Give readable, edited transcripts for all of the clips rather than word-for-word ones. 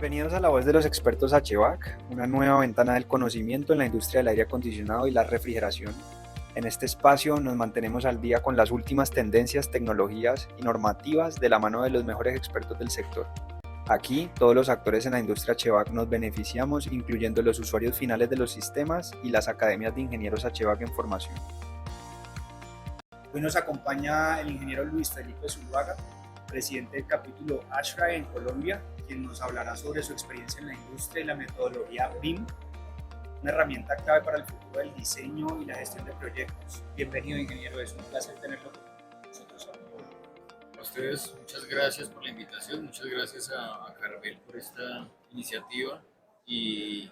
Bienvenidos a La Voz de los Expertos HVAC, una nueva ventana del conocimiento en la industria del aire acondicionado y la refrigeración. En este espacio nos mantenemos al día con las últimas tendencias, tecnologías y normativas de la mano de los mejores expertos del sector. Aquí, todos los actores en la industria HVAC nos beneficiamos, incluyendo los usuarios finales de los sistemas y las academias de ingenieros HVAC en formación. Hoy nos acompaña el ingeniero Luis Felipe Zuluaga, presidente del capítulo ASHRAE en Colombia, quien nos hablará sobre su experiencia en la industria y la metodología BIM, una herramienta clave para el futuro del diseño y la gestión de proyectos. Bienvenido, ingeniero, es un placer tenerlo con nosotros. A ustedes, muchas gracias por la invitación, muchas gracias a Carvel por esta iniciativa y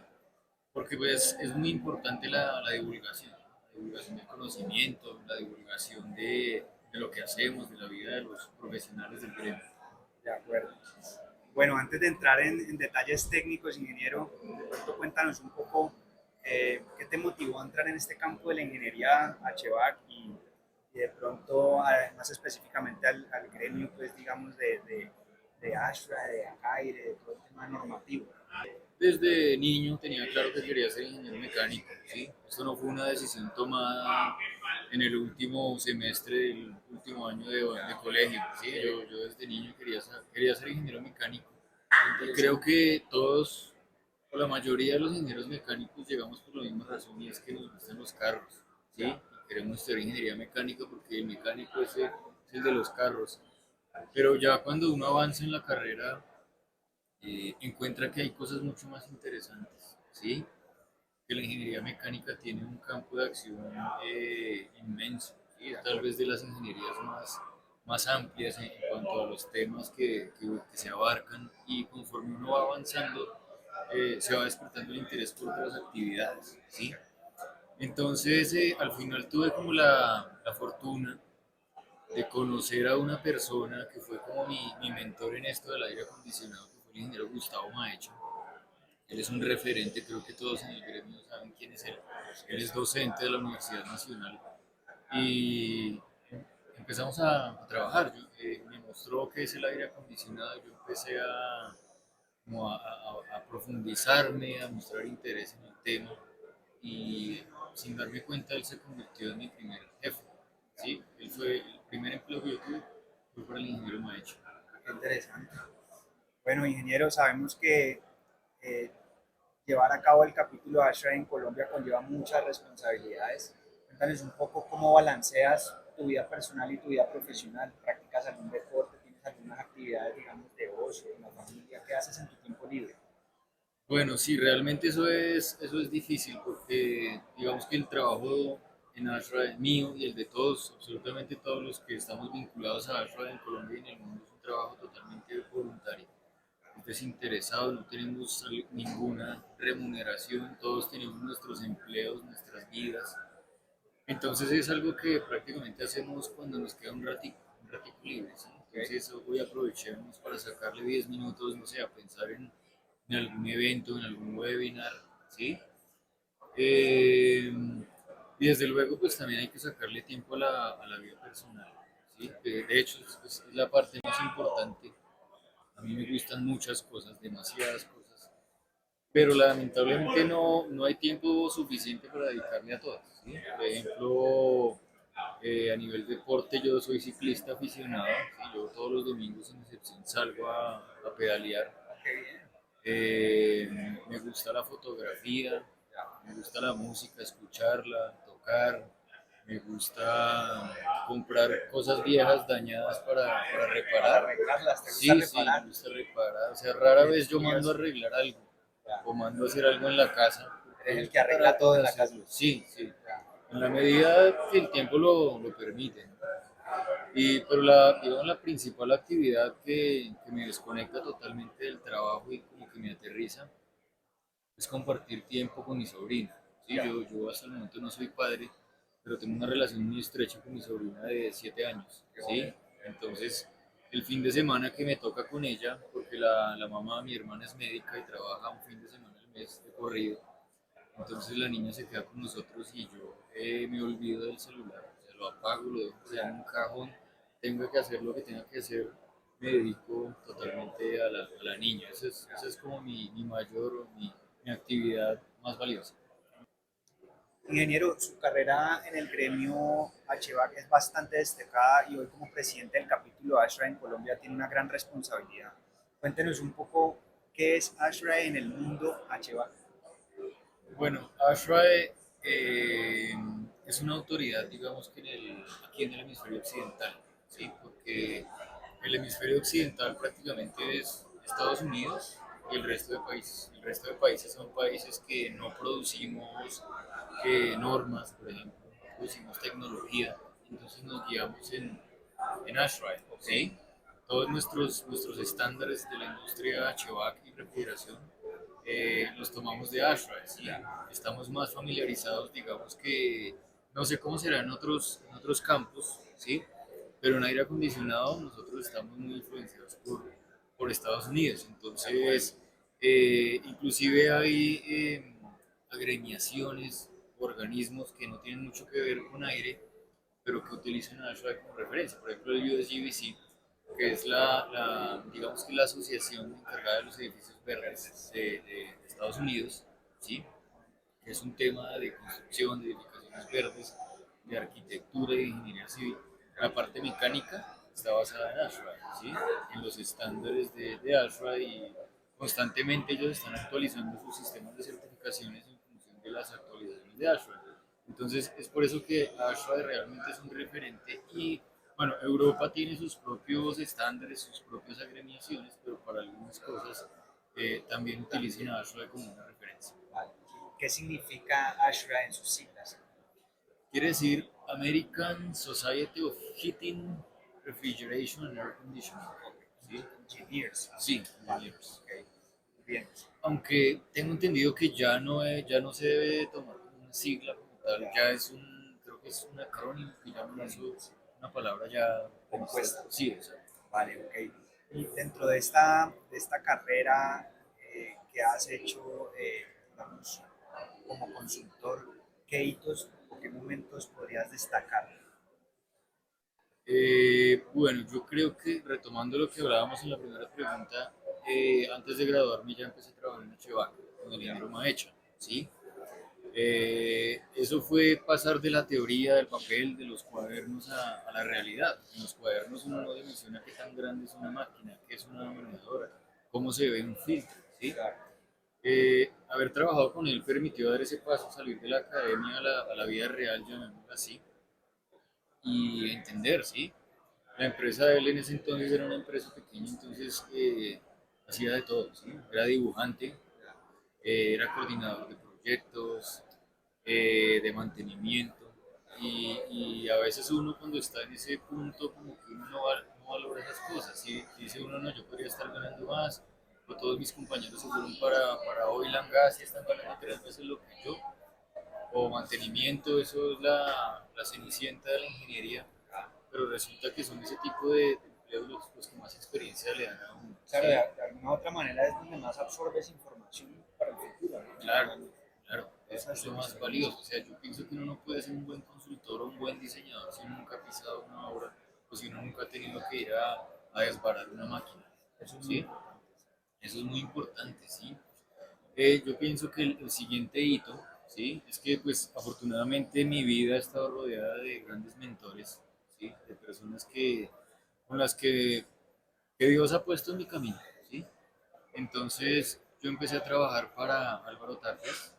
porque pues es muy importante la divulgación del conocimiento, la divulgación de lo que hacemos, de la vida de los profesionales del gremio. De acuerdo. Bueno, antes de entrar en detalles técnicos, ingeniero, de pronto cuéntanos un poco qué te motivó a entrar en este campo de la ingeniería HVAC y de pronto, más específicamente al gremio, pues digamos, de ASHRA, de ACAIRE, de todo el tema normativo. Desde niño tenía claro que quería ser ingeniero mecánico, ¿sí? Esto no fue una decisión tomada en el último semestre del último año de colegio, ¿sí? Yo desde niño quería ser ingeniero mecánico. Y creo que todos, o la mayoría de los ingenieros mecánicos llegamos por la misma razón y es que nos gustan los carros, ¿sí? Y queremos estudiar ingeniería mecánica porque el mecánico es el de los carros. Pero ya cuando uno avanza en la carrera, encuentra que hay cosas mucho más interesantes, ¿sí? Que la ingeniería mecánica tiene un campo de acción inmenso, ¿sí? Tal vez de las ingenierías más amplias en cuanto a los temas que se abarcan y conforme uno va avanzando se va despertando el interés por otras actividades, ¿sí? Entonces al final tuve como la fortuna de conocer a una persona que fue como mi mentor en esto del aire acondicionado, que fue el ingeniero Gustavo Maecho. Él es un referente, creo que todos en el gremio saben quién es él. Él es docente de la Universidad Nacional y empezamos a trabajar. Me mostró qué es el aire acondicionado, yo empecé a profundizarme, a mostrar interés en el tema y sin darme cuenta él se convirtió en mi primer jefe. ¿Sí? Él fue el primer empleo que yo tuve, fue para el ingeniero Maecho. Qué interesante. Bueno, ingeniero, sabemos que eh, llevar a cabo el capítulo ASHRAE en Colombia conlleva muchas responsabilidades. Cuéntanos un poco cómo balanceas tu vida personal y tu vida profesional. ¿Practicas algún deporte? ¿Tienes algunas actividades, digamos, de ocio, con la familia? ¿Qué haces en tu tiempo libre? Bueno, sí, realmente eso es difícil porque digamos que el trabajo en Ashra es mío y el de todos, absolutamente todos los que estamos vinculados a Ashra en Colombia y en el mundo es un trabajo totalmente voluntario, es desinteresado, no tenemos ninguna remuneración, todos tenemos nuestros empleos, nuestras vidas. Entonces es algo que prácticamente hacemos cuando nos queda un ratico libre, ¿sí? Entonces hoy aprovechemos para sacarle 10 minutos, no sé, a pensar en algún evento, en algún webinar, ¿sí? Eh, y desde luego pues también hay que sacarle tiempo a la vida personal, ¿sí? De hecho es la parte más importante. A mí me gustan muchas cosas, demasiadas cosas, pero lamentablemente no hay tiempo suficiente para dedicarme a todas, ¿sí? Por ejemplo, a nivel deporte yo soy ciclista aficionado, ¿sí? Yo todos los domingos sin excepción salgo a pedalear. Eh, Me gusta la fotografía, me gusta la música, escucharla, tocar, me gusta comprar cosas viejas dañadas para Para reparar. arreglarlas, ¿te gusta Sí, sí, reparar? me gusta reparar. O sea, rara vez yo mando a Curioso. arreglar algo Ya. o mando a hacer algo en la casa. Eres el Porque que arregla trato todo de en la casa. hacerlo. Sí, sí. En la medida que el tiempo lo permite, ¿no? Pero digamos, la principal actividad que me desconecta totalmente del trabajo y como que me aterriza es compartir tiempo con mi sobrina. ¿Sí? Ya. Yo hasta el momento no soy padre, pero tengo una relación muy estrecha con mi sobrina de 7 años. ¿Sí? Entonces, el fin de semana que me toca con ella, porque la mamá de mi hermana es médica y trabaja un fin de semana al mes de corrido, entonces la niña se queda con nosotros y yo me olvido del celular, o sea, lo apago, lo dejo por allá en un cajón, tengo que hacer lo que tenga que hacer me dedico totalmente a la niña. Esa es como mi mayor, mi actividad más valiosa. Ingeniero, su carrera en el gremio HVAC es bastante destacada y hoy como presidente del capítulo ASHRAE en Colombia tiene una gran responsabilidad. Cuéntenos un poco qué es ASHRAE en el mundo HVAC. Bueno, ASHRAE es una autoridad, digamos que aquí en el hemisferio occidental, ¿sí? Porque el hemisferio occidental prácticamente es Estados Unidos y el resto de países. El resto de países son países que no producimos normas, por ejemplo, no producimos tecnología, entonces nos guiamos en ASHRAE, ¿sí? Todos nuestros estándares de la industria HVAC y refrigeración los tomamos de ASHRAE, ¿sí? Estamos más familiarizados, digamos que, no sé cómo será en otros campos, ¿sí? Pero en aire acondicionado nosotros estamos muy influenciados por Estados Unidos, entonces inclusive hay agremiaciones, organismos que no tienen mucho que ver con aire, pero que utilizan a ASHRAE como referencia. Por ejemplo, el USGBC, que es digamos que la asociación encargada de los edificios verdes de Estados Unidos, ¿sí? Que es un tema de construcción, de edificaciones verdes, de arquitectura y de ingeniería civil. La parte mecánica está basada en ASHRAE, ¿sí? En los estándares de ASHRAE y constantemente ellos están actualizando sus sistemas de certificaciones en función de las actualizaciones de ASHRAE. Entonces es por eso que ASHRAE realmente es un referente y bueno, Europa tiene sus propios estándares, sus propias agremiaciones, pero para algunas cosas también utilizan a ASHRAE como una referencia. ¿Qué significa ASHRAE en sus siglas? Quiere decir American Society of Heating, Refrigeration and Air Conditioning. ¿Sí? Engineers. Sí, Vale, ingenieros. ok. Bien. Aunque tengo entendido que ya no se debe tomar como una sigla como tal, ya es creo que es un acrónimo que llaman eso, una palabra ya Compuesta. sí, exacto. Vale, ok. Y dentro de esta carrera que has hecho, digamos, como consultor, ¿qué hitos o qué momentos podrías destacar? Bueno, yo creo que retomando lo que hablábamos en la primera pregunta, antes de graduarme ya empecé a trabajar en HVAC con el ingeniero Maecha, ¿sí? Eso fue pasar de la teoría del papel, de los cuadernos a la realidad. En los cuadernos uno no dimensiona qué tan grande es una máquina, qué es una manejadora, cómo se ve un filtro, ¿sí? Haber trabajado con él permitió dar ese paso, salir de la academia a la vida real, llamémoslo así, y entender, ¿sí? La empresa de él en ese entonces era una empresa pequeña, entonces hacía de todo, ¿sí? Era dibujante, era coordinador de proyectos, de mantenimiento, y a veces uno cuando está en ese punto como que uno no valora esas cosas, ¿sí? Dice uno, no, yo podría estar ganando más, o todos mis compañeros se fueron para Oil and Gas y están ganando 3 veces lo que yo, o mantenimiento, eso es la cenicienta de la ingeniería, pero resulta que son ese tipo de empleos los que más experiencia le dan a uno. Claro, ¿Sí? de alguna otra manera es donde más absorbes información para el futuro, ¿no? Claro, claro, Esa es lo más valioso. O sea, yo pienso que uno no puede ser un buen consultor o un buen diseñador si uno nunca ha pisado una obra o si uno nunca ha tenido que ir a desbarar una máquina. eso es muy ¿Sí? importante. Eso es muy importante, ¿sí? Yo pienso que el siguiente hito, ¿sí? Es que pues afortunadamente mi vida ha estado rodeada de grandes mentores, ¿sí? De personas con las que Dios ha puesto en mi camino, ¿sí? Entonces yo empecé a trabajar para Álvaro Tapias.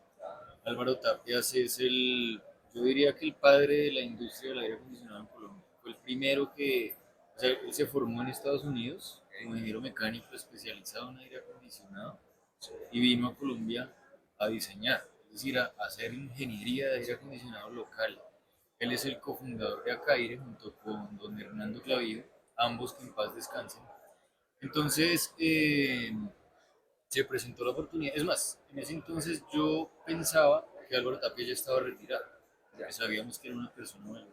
Álvaro Tapias es yo diría que el padre de la industria del aire acondicionado en Colombia. Fue el primero o sea, él se formó en Estados Unidos como ingeniero mecánico especializado en aire acondicionado y vino a Colombia a diseñar, es decir, a hacer ingeniería de aire acondicionado local. Él es el cofundador de Acaire junto con don Hernando Clavijo, ambos que en paz descansen. Entonces, se presentó la oportunidad. Es más, en ese entonces yo pensaba que Álvaro Tapia ya estaba retirado, porque sabíamos que era una persona nueva.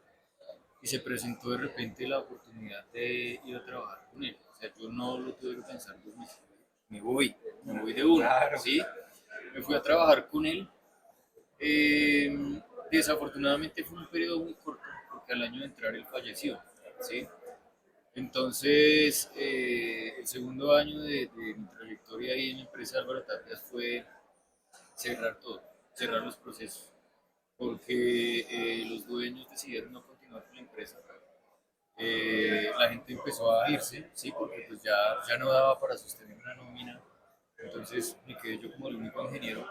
Y se presentó de repente la oportunidad de ir a trabajar con él. O sea, yo no lo tuve que pensar dos meses. Me voy de uno, Claro. ¿sí? Me fui a trabajar con él. Desafortunadamente fue un periodo muy corto, porque al año de entrar él falleció, ¿sí? Entonces, el segundo año de mi trayectoria ahí en la empresa Álvaro Tapias fue cerrar todo, cerrar los procesos, porque los dueños decidieron no continuar con la empresa. La gente empezó a irse, sí, porque pues ya no daba para sostener una nómina, entonces me quedé yo como el único ingeniero.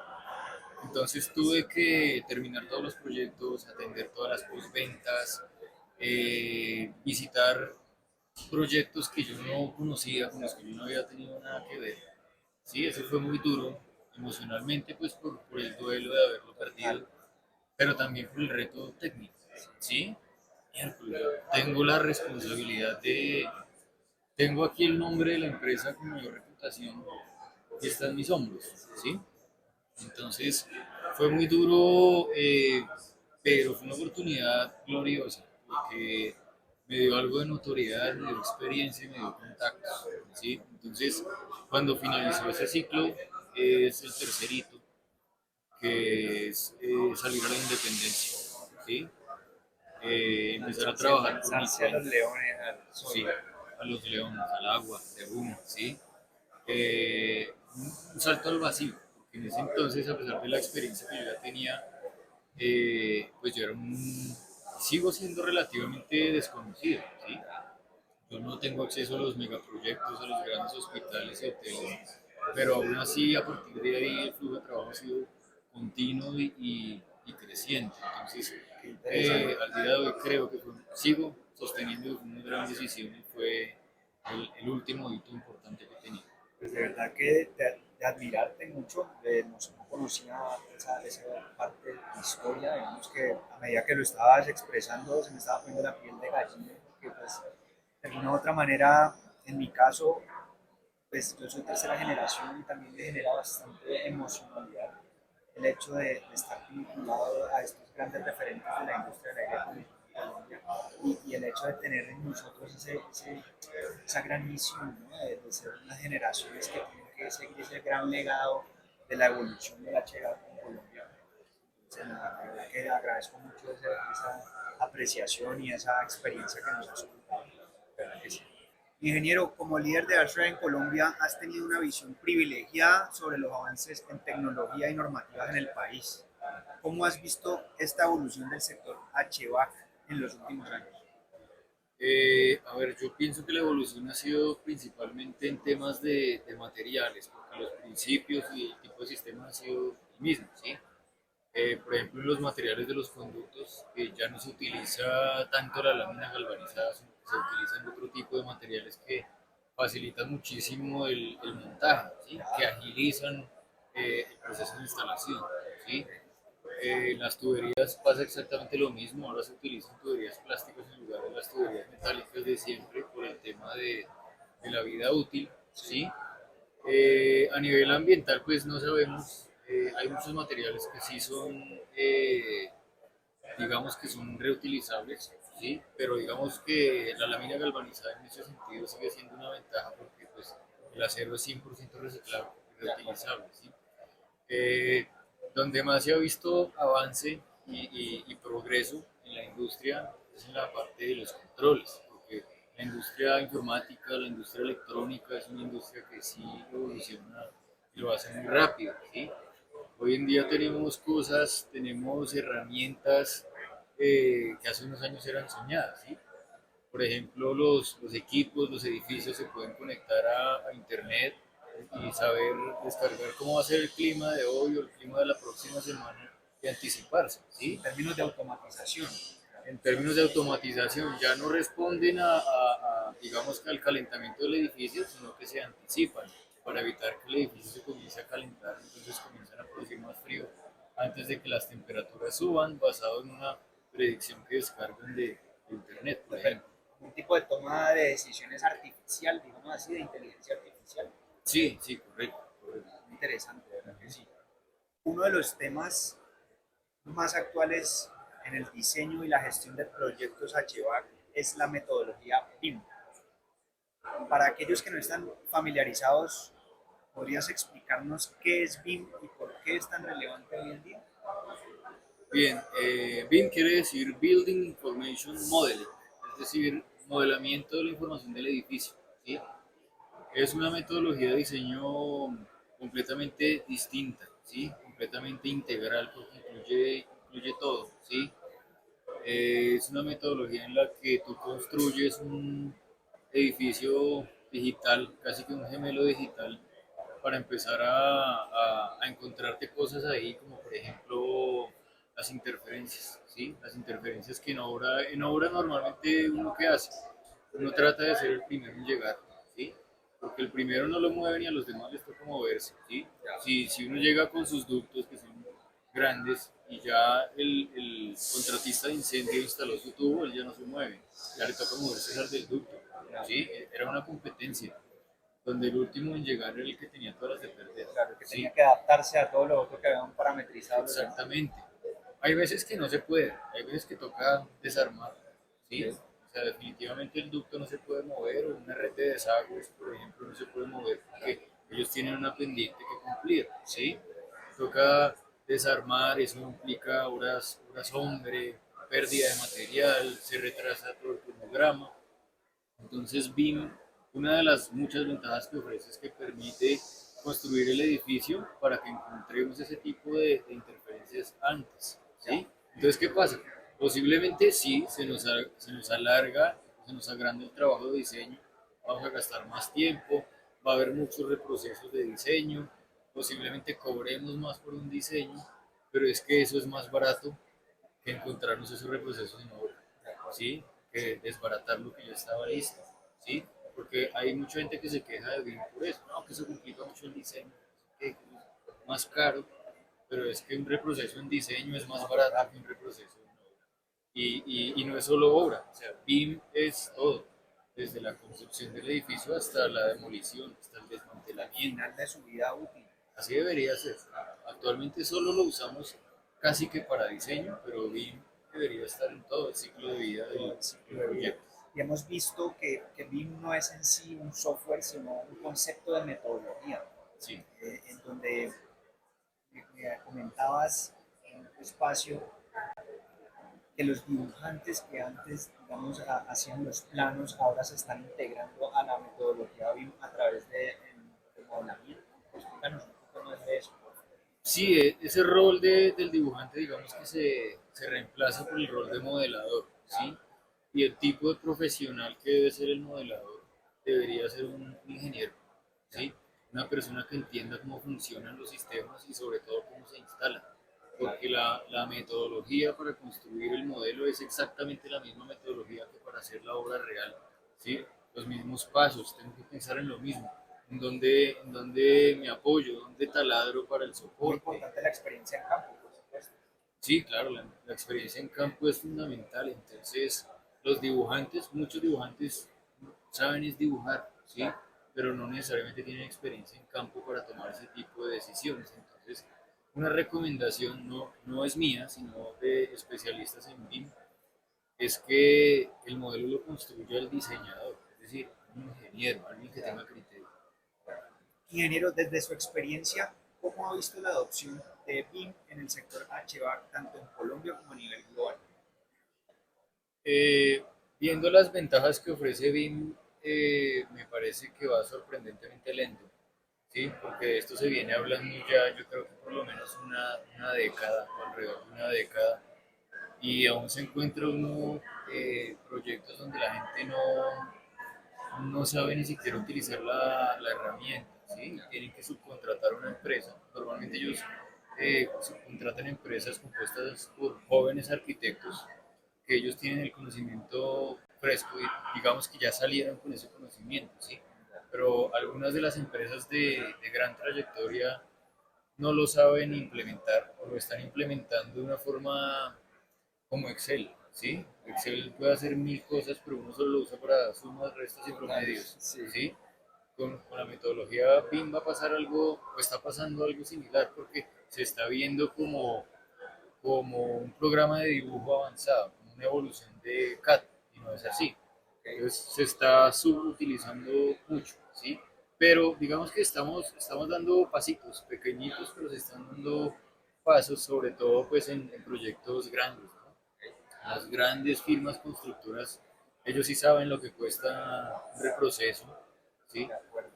Entonces tuve que terminar todos los proyectos, atender todas las postventas, visitar proyectos que yo no conocía, con los que yo no había tenido nada que ver. Sí, eso fue muy duro emocionalmente, pues por el duelo de haberlo perdido, pero también por el reto técnico. Sí, miércoles, tengo la responsabilidad tengo aquí el nombre de la empresa con mayor reputación y está en mis hombros. Sí, entonces fue muy duro, pero fue una oportunidad gloriosa, porque me dio algo de notoriedad, me dio experiencia y me dio contactos. ¿Sí? Entonces, cuando finalizó ese ciclo, es el tercerito, que es salir a la independencia. ¿Sí? Empezar a trabajar por mi Lanzarse a los cuenta. leones, al sol. Sí, a los leones, al agua, de una, ¿sí? Un salto al vacío, porque en ese entonces, a pesar de la experiencia que yo ya tenía, pues yo era sigo siendo relativamente desconocido, ¿sí? Yo no tengo acceso a los megaproyectos, a los grandes hospitales y hoteles, pero aún así, a partir de ahí, el flujo de trabajo ha sido continuo y creciente. Entonces, Qué interesante. al día de hoy creo que sigo sosteniendo que fue una gran decisión y fue el último hito importante que tenía. Pues de verdad que de admirarte mucho, no conocía esa parte de tu historia, digamos que a medida que lo estabas expresando se me estaba poniendo la piel de gallina, porque pues de alguna u otra manera, en mi caso, pues yo soy tercera generación y también me genera bastante emocionalidad el hecho de estar vinculado a estos grandes referentes de la industria del aire en Colombia y el hecho de tener en nosotros esa gran misión, ¿no? De ser unas generaciones que tienen que seguir ese gran legado de la evolución de la chega en Colombia. Entonces, nada, la verdad que agradezco mucho esa apreciación y esa experiencia que nos has contado. ¿Verdad que sí? Ingeniero, como líder de ASHRAE en Colombia, has tenido una visión privilegiada sobre los avances en tecnología y normativas en el país. ¿Cómo has visto esta evolución del sector HVAC en los últimos años? A ver, yo pienso que la evolución ha sido principalmente en temas de materiales, porque los principios y el tipo de sistema han sido el mismo, ¿sí? Por ejemplo, en los materiales de los conductos, ya no se utiliza tanto la lámina galvanizada, sino que se utilizan otro tipo de materiales que facilitan muchísimo el montaje, ¿sí? Que agilizan el proceso de instalación. ¿Sí? En las tuberías pasa exactamente lo mismo, ahora se utilizan tuberías plásticas en lugar de las tuberías metálicas de siempre por el tema de la vida útil. ¿Sí? A nivel ambiental, pues no sabemos, hay muchos materiales que sí son, digamos que son reutilizables, ¿sí? Pero digamos que la lámina galvanizada en ese sentido sigue siendo una ventaja porque pues, el acero es 100% reciclable, reutilizable, ¿sí? Eh, donde más se ha visto avance y progreso en la industria es en la parte de los controles, porque la industria informática, la industria electrónica es una industria que sí evoluciona y lo hace muy rápido, ¿sí? Hoy en día tenemos cosas, tenemos herramientas que hace unos años eran soñadas, ¿sí? Por ejemplo, los equipos, los edificios se pueden conectar a internet y saber descargar cómo va a ser el clima de hoy o el clima de la próxima semana y anticiparse, En ¿sí? términos de automatización. En términos de automatización, ya no responden digamos, al calentamiento del edificio, sino que se anticipan para evitar que el edificio se comience a calentar, entonces comienzan a producir más frío antes de que las temperaturas suban, basado en una predicción que descargan de internet, por ejemplo. Un tipo de toma de decisiones artificial, digamos así, de inteligencia artificial. Sí, sí, correcto, correcto. Muy interesante, ¿verdad que sí? Uno de los temas más actuales en el diseño y la gestión de proyectos HVAC es la metodología BIM. Para aquellos que no están familiarizados, ¿podrías explicarnos qué es BIM y por qué es tan relevante hoy en día? Bien, BIM quiere decir Building Information Modeling, es decir, modelamiento de la información del edificio, ¿sí? Es una metodología de diseño completamente distinta, ¿sí? Completamente integral porque incluye todo, ¿sí? Es una metodología en la que tú construyes un edificio digital, casi que un gemelo digital, para empezar a encontrarte cosas ahí, como por ejemplo las interferencias, ¿sí? Las interferencias que en obra normalmente uno que hace, uno trata de ser el primero en llegar, ¿sí? Porque el primero no lo mueve ni a los demás les toca moverse, ¿sí? Si uno llega con sus ductos que son grandes y ya el contratista de incendio instaló su tubo, él ya no se mueve, ya le toca moverse al del ducto, ¿sí? Era una competencia donde el último en llegar era el que tenía todas las de perder. Claro, que Sí, tenía que adaptarse a todo lo otro que habían parametrizado los demás. exactamente. Hay veces que no se puede, hay veces que toca desarmar, ¿sí? Sí. O sea, definitivamente el ducto no se puede mover o una red de desagües, por ejemplo, no se puede mover porque ellos tienen una pendiente que cumplir, ¿sí? Toca desarmar, eso implica horas hombre, pérdida de material, se retrasa todo el cronograma. Entonces BIM, una de las muchas ventajas que ofrece es que permite construir el edificio para que encontremos ese tipo de interferencias antes, ¿sí? Entonces, ¿qué pasa? Posiblemente sí, se nos alarga, se nos agranda el trabajo de diseño, vamos a gastar más tiempo, va a haber muchos reprocesos de diseño, posiblemente cobremos más por un diseño, pero es que eso es más barato que encontrarnos esos reprocesos en obra, ¿sí? Que desbaratar lo que ya estaba listo, ¿sí? Porque hay mucha gente que se queja de BIM por eso, no, que se complica mucho el diseño, que es más caro, pero es que un reproceso en diseño es más barato que un reproceso en obra. Y no es solo obra, o sea, BIM es todo, desde la construcción del edificio hasta la demolición, hasta el desmantelamiento. Final de su vida útil. Así debería ser. Actualmente solo lo usamos casi que para diseño, pero BIM debería estar en todo el ciclo de vida Todo del, el ciclo del de vida. proyecto. Y hemos visto que BIM no es en sí un software, sino un concepto de metodología, Sí, en donde me comentabas en un espacio que los dibujantes que antes, digamos, hacían los planos, ahora se están integrando a la metodología BIM a través del modelamiento. Explícanos un poco más de eso. sí, ese rol del dibujante, digamos que se reemplaza por el rol de modelador, ¿sí? Y el tipo de profesional que debe ser el modelador debería ser un ingeniero, ¿sí? Una persona que entienda cómo funcionan los sistemas y sobre todo cómo se instalan. Porque la metodología para construir el modelo es exactamente la misma metodología que para hacer la obra real, ¿sí? Los mismos pasos, tengo que pensar en lo mismo, en dónde me apoyo, dónde taladro para el Muy soporte. importante la experiencia en campo, por supuesto. Sí, claro, la experiencia en campo es fundamental, entonces los dibujantes, muchos dibujantes saben es dibujar, ¿sí? Pero no necesariamente tienen experiencia en campo para tomar ese tipo de decisiones. Entonces, una recomendación no es mía, sino de especialistas en BIM, es que el modelo lo construya el diseñador, es decir, un ingeniero, alguien que tenga criterio. Ingeniero, desde su experiencia, ¿cómo ha visto la adopción de BIM en el sector HVAC, tanto en Colombia como a nivel global? Eh, Viendo las ventajas que ofrece BIM, me parece que va sorprendentemente lento, ¿sí? Porque de esto se viene hablando ya, yo creo que por lo menos una década, o alrededor de una década, y aún se encuentra uno proyectos donde la gente no sabe ni siquiera utilizar la herramienta, ¿sí? Tienen que subcontratar a una empresa. Normalmente ellos subcontratan empresas compuestas por jóvenes arquitectos que ellos tienen el conocimiento fresco y digamos que ya salieron con ese conocimiento, ¿sí? Pero algunas de las empresas de gran trayectoria no lo saben implementar o lo están implementando de una forma como Excel, ¿sí? Excel puede hacer mil cosas, pero uno solo lo usa para sumas, restas y promedios, Sí. ¿sí? Con la metodología BIM va a pasar algo, o está pasando algo similar, porque se está viendo como un programa de dibujo avanzado, como una evolución de CAD, y no es así. Entonces se está subutilizando mucho, ¿sí? Pero digamos que estamos dando pasitos pequeñitos, pero se están dando pasos, sobre todo pues en proyectos grandes, ¿no? Las grandes firmas constructoras ellos sí saben lo que cuesta un reproceso, ¿sí?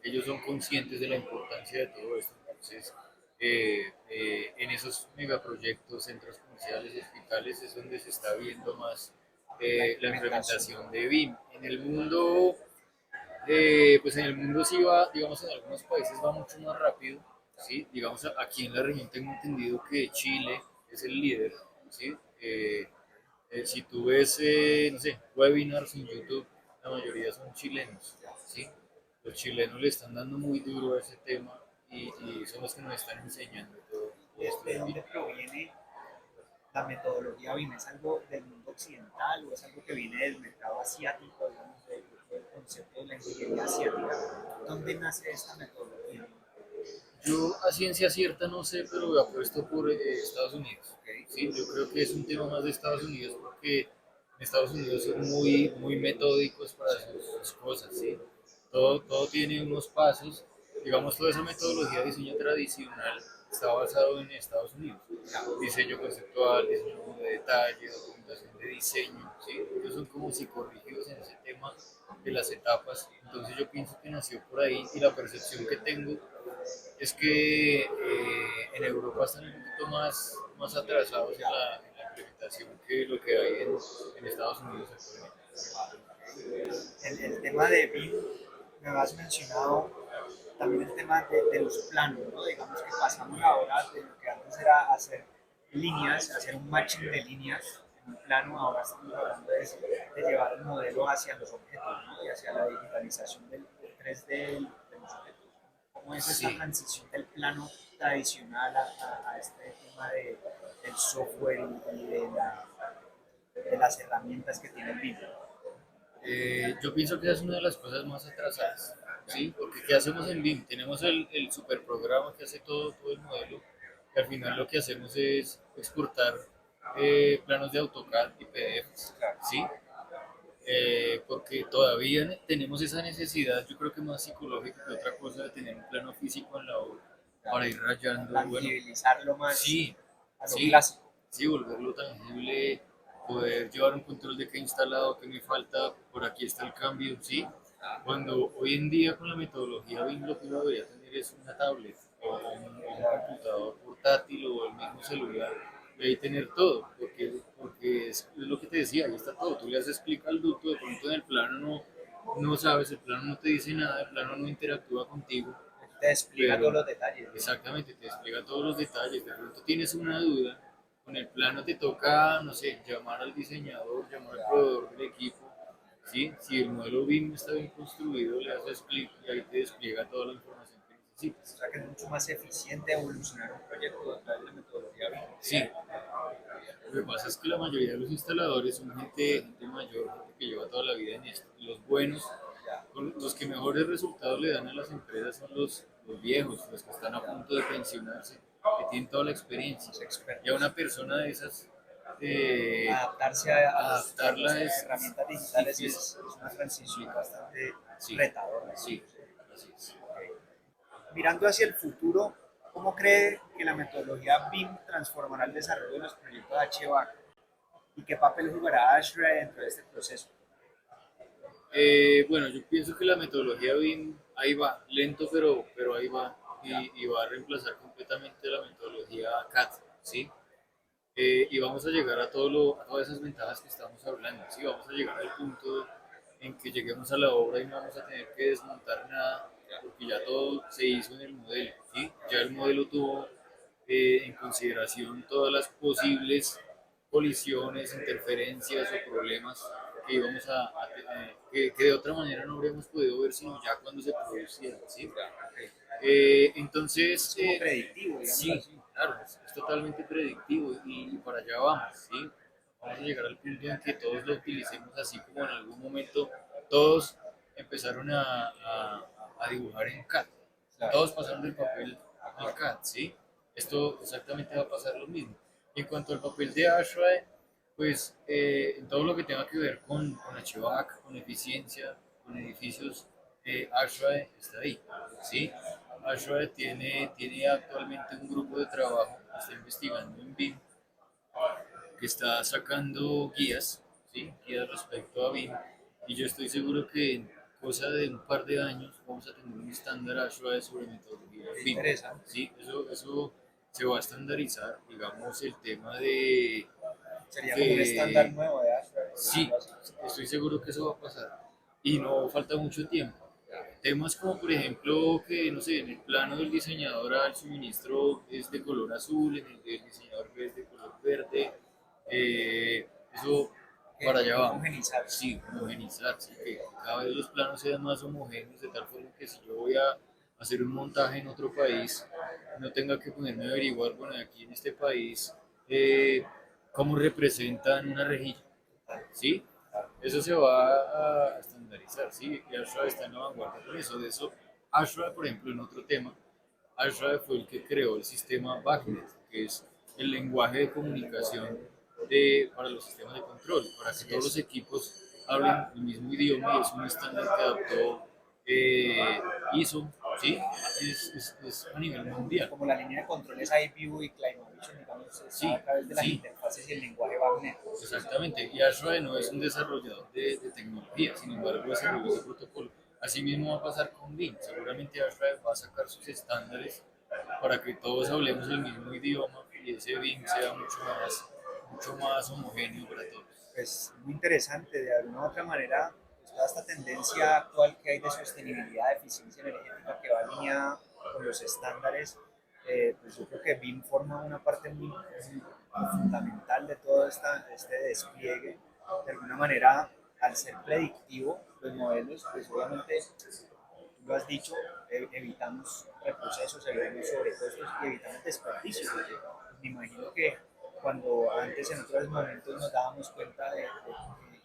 Ellos son conscientes de la importancia de todo esto. Entonces, en esos megaproyectos, centros comerciales, hospitales, es donde se está viendo más la implementación de BIM. En el mundo, pues en el mundo sí va, digamos, en algunos países va mucho más rápido, ¿sí? Digamos, aquí en la región tengo entendido que Chile es el líder, ¿sí? Si tú ves, no sé, webinars en YouTube, la mayoría son chilenos, ¿sí? Los chilenos le están dando muy duro a ese tema y son los que nos están enseñando todo, todo esto ¿De de BIM. dónde proviene la metodología BIM? ¿Es algo del mundo occidental o es algo que viene del mercado asiático, digamos, del concepto de la ingeniería asiática? ¿Dónde nace esta metodología? Yo a ciencia cierta no sé, pero apuesto por Estados Unidos. Okay. Sí, yo creo que es un tema más de Estados Unidos porque en Estados Unidos son muy, muy metódicos para sus cosas. ¿Sí? Todo tiene unos pasos. Digamos, toda esa metodología de diseño tradicional está basado en Estados Unidos. Diseño conceptual, diseño de detalle, documentación de diseño. ¿Sí? Ellos son como psicorrígidos en ese tema de las etapas. Entonces yo pienso que nació por ahí y la percepción que tengo es que en Europa están un poquito más atrasados en la implementación que lo que hay en Estados Unidos actualmente. El tema de BIM, me has mencionado también el tema de los planos, ¿no? Digamos que pasamos ahora de lo que antes era hacer líneas, hacer un matching de líneas en un plano, ahora estamos hablando de llevar el modelo hacia los objetos, ¿no? Y hacia la digitalización del 3D de los objetos. ¿Cómo es esa Sí, transición del plano tradicional a este tema del software y de las herramientas que tiene el BIM? yo pienso que esa es una de las cosas más atrasadas, ¿sí? Porque ¿qué hacemos en BIM? Tenemos el super programa que hace todo el modelo y al final lo que hacemos es exportar planos de AutoCAD y PDFs, ¿sí? Porque todavía tenemos esa necesidad, yo creo que más psicológica que otra cosa, de tener un plano físico en la obra para ir rayando, bueno, Tangibilizarlo más sí, a lo sí, clásico. sí, volverlo tangible, poder llevar un control de qué he instalado, qué me falta, por aquí está el cambio, sí. Cuando hoy en día con la metodología BIM lo que uno debería tener es una tablet o un computador portátil o el mismo celular y ahí tener todo, porque es lo que te decía, ahí está todo, tú le haces clic al ducto, de pronto en el plano no sabes, el plano no te dice nada, el plano no interactúa contigo, Te explica todos pero los detalles. exactamente, te explica todos los detalles. De pronto tienes una duda, con el plano te toca, no sé, llamar al diseñador, llamar al proveedor del equipo. ¿Sí? Si el modelo BIM está bien construido, le haces clic y ahí te despliega toda la información que O necesitas. sea que es mucho más eficiente evolucionar un proyecto a través de la metodología BIM. Sí, lo que pasa es que la mayoría de los instaladores son gente mayor, gente que lleva toda la vida en esto. Y los buenos, los que mejores resultados le dan a las empresas son los viejos, los que están a punto de pensionarse, que tienen toda la experiencia. Los expertos. Y a una persona de esas, Adaptarse a las adaptarla herramientas es digitales difícil. es una transición bastante Sí, retadora. sí, así es. Mirando hacia el futuro, ¿cómo cree que la metodología BIM transformará el desarrollo de los proyectos de HVAC? ¿Y qué papel jugará ASHRAE dentro de este proceso? Bueno, yo pienso que la metodología BIM ahí va, lento pero ahí va y va a reemplazar completamente la metodología CAD, ¿sí? Y vamos a llegar a todas esas ventajas que estamos hablando, ¿sí? Vamos a llegar al punto en que lleguemos a la obra y no vamos a tener que desmontar nada porque ya todo se hizo en el modelo, ¿sí? Ya el modelo tuvo en consideración todas las posibles colisiones, interferencias o problemas que íbamos que de otra manera no habríamos podido ver sino ya cuando se producieron, ¿sí? Es Entonces, como predictivo, digamos sí, así. claro, es totalmente predictivo y para allá vamos, ¿sí? Vamos a llegar al punto en que todos lo utilicemos así como en algún momento todos empezaron a dibujar en CAD. Todos pasaron del papel al CAD, ¿sí? Esto exactamente va a pasar lo mismo. Y en cuanto al papel de ASHRAE, pues en todo lo que tenga que ver con HVAC, con eficiencia, con edificios, ASHRAE está ahí, ¿sí? ASHRAE tiene actualmente un grupo de trabajo que está investigando en BIM, que está sacando guías, ¿sí? Guías respecto a BIM, Y yo estoy seguro que en cosa de un par de años vamos a tener un estándar ASHRAE sobre metodología BIM. Interesante. ¿Sí? Eso se va a estandarizar, digamos, el tema de Sería como un estándar que nuevo de Ashra, por sí, decirlo así. estoy seguro que eso va a pasar y no falta mucho tiempo. Temas como, por ejemplo, que, no sé, en el plano del diseñador el suministro es de color azul, en el del diseñador es de color verde, eso para allá vamos. Homogenizar. Sí, homogenizar, sí, que cada vez los planos sean más homogéneos, de tal forma que si yo voy a hacer un montaje en otro país, no tenga que ponerme a averiguar, bueno, aquí en este país, cómo representan una rejilla, ¿sí? Eso se va a estandarizar, ¿sí? Y Ashra está en la vanguardia con eso. De eso, Ashra, por ejemplo, en otro tema, Ashra fue el que creó el sistema BACnet, que es el lenguaje de comunicación para los sistemas de control, para que todos los equipos hablen el mismo idioma y es un estándar que adoptó ISO, ¿sí? Es a nivel mundial. Como la línea de controles iView y Climavision, digamos, Sí, está a través de las sí, interfaces y el lenguaje BACnet. exactamente. Y Ashrae no es un desarrollador de tecnología, sin embargo desarrolló ese protocolo. Asimismo va a pasar con BIM. Seguramente Ashrae va a sacar sus estándares para que todos hablemos el mismo idioma y ese BIM sea mucho más homogéneo para todos. Pues muy interesante, de alguna u otra manera, pues, toda esta tendencia actual que hay de sostenibilidad, de eficiencia energética que va alineada con los estándares, pues yo creo que BIM forma una parte muy fundamental de todo este despliegue. De alguna manera, al ser predictivo, los modelos, pues obviamente, tú lo has dicho, evitamos reprocesos, evitamos sobrecostos y evitamos desperdicios. Porque me imagino que cuando antes en otros momentos nos dábamos cuenta de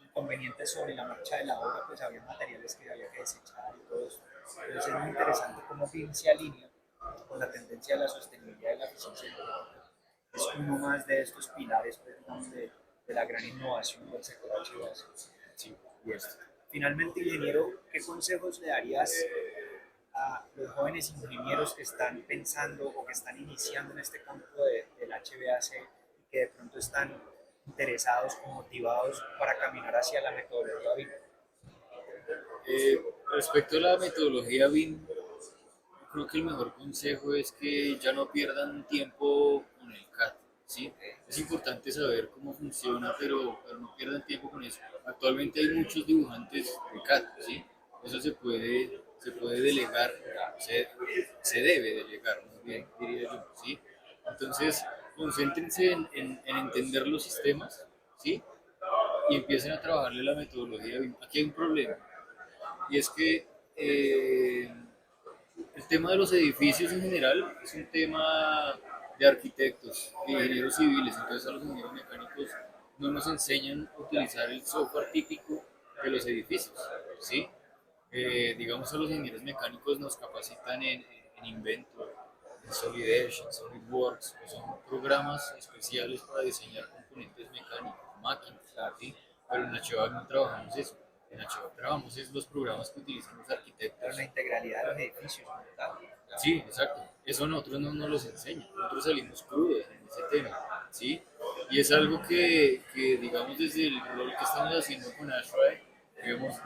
inconvenientes sobre la marcha de la obra, pues había materiales que había que desechar y todo eso. Entonces es muy interesante cómo BIM se alinea con la tendencia de la sostenibilidad y la eficiencia energética. Es uno más de estos pilares, pues, digamos, de la gran innovación del sector HVAC. Sí, pues. Finalmente, ingeniero, ¿qué consejos le darías a los jóvenes ingenieros que están pensando o que están iniciando en este campo del HVAC y que de pronto están interesados o motivados para caminar hacia la metodología BIM? Eh, Respecto a la metodología BIM, creo que el mejor consejo es que ya no pierdan tiempo con el CAD, ¿sí? Es importante saber cómo funciona, pero no pierdan tiempo con eso. Actualmente hay muchos dibujantes de CAD, ¿sí? Eso se puede delegar, se, se debe delegar, más bien, diría yo, ¿sí? Entonces, concéntrense en entender los sistemas, ¿sí? Y empiecen a trabajarle la metodología BIM. Aquí hay un problema, y es que el tema de los edificios en general es un tema de arquitectos, de ingenieros civiles, entonces a los ingenieros mecánicos no nos enseñan a utilizar el software típico de los edificios, ¿sí? Digamos a los ingenieros mecánicos nos capacitan en Inventor, en Solid Edge, en SolidWorks, que son programas especiales para diseñar componentes mecánicos, máquinas, ¿sí? Pero en HVAC no trabajamos eso. En HVAC trabajamos es los programas que utilizan los Para arquitectos. la integralidad de los edificios como tal. Sí, exacto. Eso nosotros no nos los enseñan. Nosotros salimos crudos en ese tema, ¿sí? Y es algo que digamos, desde el rol que estamos haciendo con Ashray,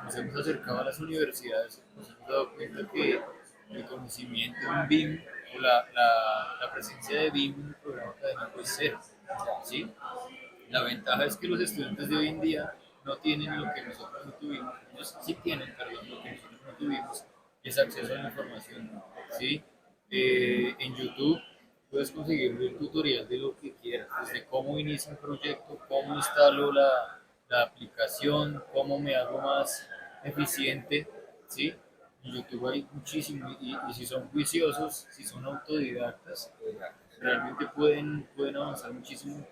nos hemos acercado a las universidades, nos hemos dado cuenta que el conocimiento en BIM o la presencia de BIM en el programa académico es cero, ¿sí? La ventaja es que los estudiantes de hoy en día no tienen lo que nosotros no tuvimos, ellos sí tienen, perdón, lo que nosotros no tuvimos, es acceso a la información, ¿sí? En YouTube puedes conseguir un tutorial de lo que quieras, desde cómo inicio un proyecto, cómo instalo la aplicación, cómo me hago más eficiente, ¿sí? En YouTube hay muchísimo y si son juiciosos, si son autodidactas, realmente pueden avanzar muchísimo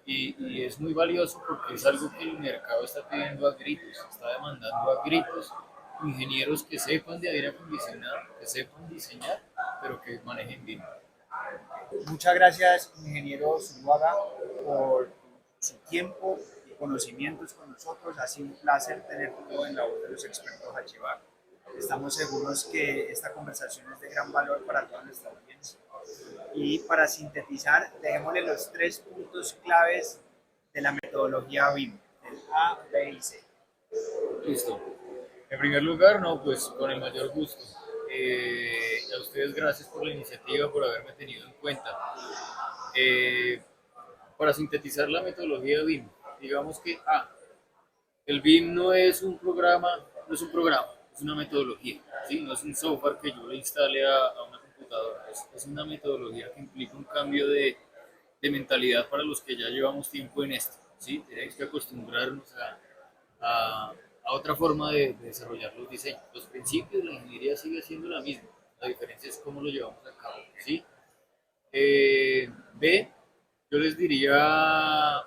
y es muy valioso porque es algo que el mercado está pidiendo a gritos, está demandando a gritos ingenieros que sepan de aire acondicionado, que sepan diseñar, pero que manejen bien. Muchas gracias, ingeniero Zuluaga, por su tiempo y conocimientos con nosotros. Ha sido un placer tenerlo en la voz de los expertos HVAC. Estamos seguros que esta conversación es de gran valor para toda nuestra audiencia. Y para sintetizar, dejémosle los tres puntos claves de la metodología BIM, el A, B y C. Listo. En primer lugar, no, pues con el mayor gusto. A ustedes gracias por la iniciativa, por haberme tenido en cuenta. Eh, para sintetizar la metodología BIM, digamos que el BIM no es un programa, es una metodología, ¿sí? No es un software que yo le instale a una computadora, es una metodología que implica un cambio de mentalidad para los que ya llevamos tiempo en esto, ¿sí? Tenemos que acostumbrarnos a, a otra forma de desarrollar los diseños. Los principios, la ingeniería sigue siendo la misma, la diferencia es cómo lo llevamos a cabo, ¿sí? B, yo les diría,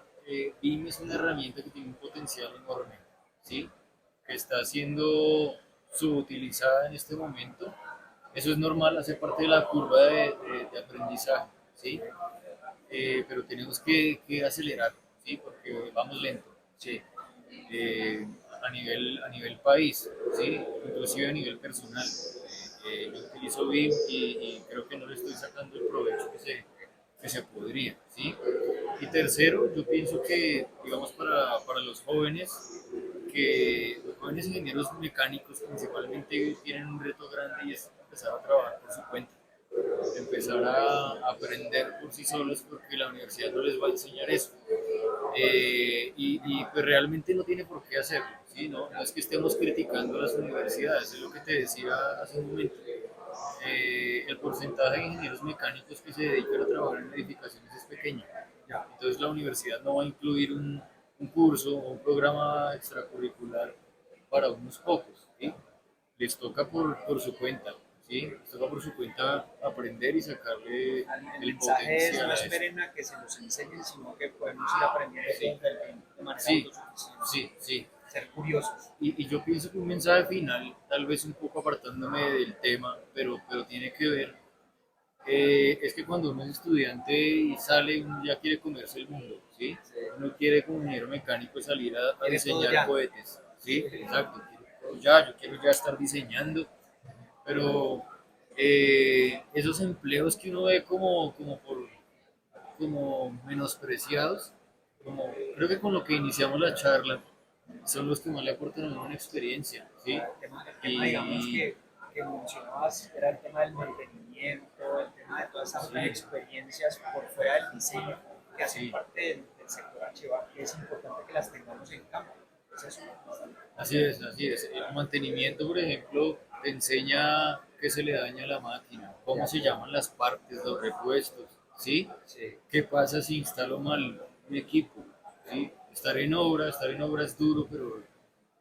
BIM es una herramienta que tiene un potencial enorme, ¿sí? Que está siendo subutilizada en este momento. Eso es normal, hace parte de la curva de aprendizaje, ¿sí? Pero tenemos que acelerar, ¿sí? Porque vamos lento, ¿sí? A nivel país, ¿sí? Inclusive a nivel personal. Yo utilizo BIM y creo que no le estoy sacando el provecho que se podría, ¿sí? Y tercero, yo pienso que, digamos, para los jóvenes ingenieros mecánicos principalmente tienen un reto grande y es empezar a trabajar por su cuenta, empezar a aprender por sí solos porque la universidad no les va a enseñar eso. Pues realmente no tiene por qué hacerlo, ¿sí? No es que estemos criticando a las universidades, es lo que te decía hace un momento. El porcentaje de ingenieros mecánicos que se dedican a trabajar en edificaciones es pequeño. Entonces la universidad no va a incluir un curso o un programa extracurricular para unos pocos, ¿sí? Les toca por su cuenta, ¿sí? Les toca por su cuenta aprender y sacarle El el mensaje es potencial no a eso. esperen a que se nos enseñen, sino que podemos ir aprendiendo Sí. de manera Sí, autosuficiente. sí. Ser curiosos. Y yo pienso que un mensaje final, tal vez un poco apartándome del tema, pero tiene que ver, es que cuando uno es estudiante y sale, uno ya quiere comerse el mundo, ¿sí? Uno quiere como ingeniero mecánico salir a Quiere todo diseñar ya. cohetes, ¿sí? Exacto, quiero todo ya, yo quiero ya estar diseñando, pero esos empleos que uno ve como menospreciados, creo que con lo que iniciamos la charla, son los que más le aportan a uno una experiencia, ¿sí? El tema, digamos, que mencionabas era el tema del mantenimiento, el tema de todas esas otras experiencias por fuera del diseño que hacen Sí. parte del sector HVAC, que es importante que las tengamos en campo. Es eso. Así es, así es. El mantenimiento, por ejemplo, te enseña qué se le daña a la máquina, cómo se llaman las partes, los repuestos, ¿sí? Sí. ¿Qué pasa si instalo mal un equipo? ¿Sí? Estar en obra es duro, pero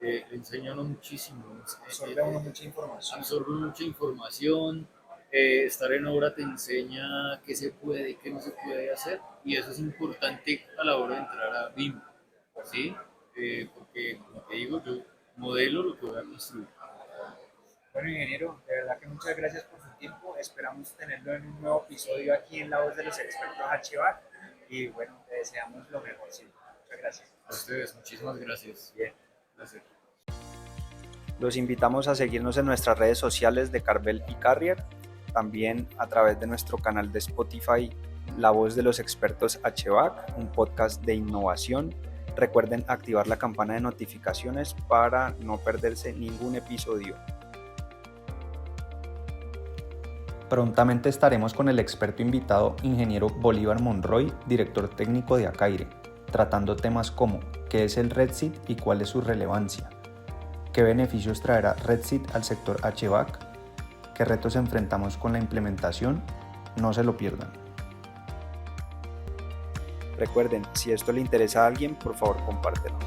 le enseña a uno muchísimo. Absorbe uno mucha información. Absorbe mucha información. Estar en obra te enseña qué se puede y qué no se puede hacer, y eso es importante a la hora de entrar a BIM, ¿sí? Porque, como te digo, yo modelo lo que voy a construir. Bueno, ingeniero, de verdad que muchas gracias por su tiempo. Esperamos tenerlo en un nuevo episodio aquí en La Voz de los Expertos HVAC. Y bueno, te deseamos lo mejor. Sí. Muchas gracias. A ustedes, muchísimas gracias. Bien. Gracias. Los invitamos a seguirnos en nuestras redes sociales de Carvel y Carrier, también a través de nuestro canal de Spotify, La Voz de los Expertos HVAC, un podcast de innovación. Recuerden activar la campana de notificaciones para no perderse ningún episodio. Prontamente estaremos con el experto invitado ingeniero Bolívar Monroy, director técnico de Acaire, tratando temas como qué es el RedSit y cuál es su relevancia, qué beneficios traerá RedSit al sector HVAC, qué retos enfrentamos con la implementación. No se lo pierdan. Recuerden, si esto le interesa a alguien, por favor compártelo.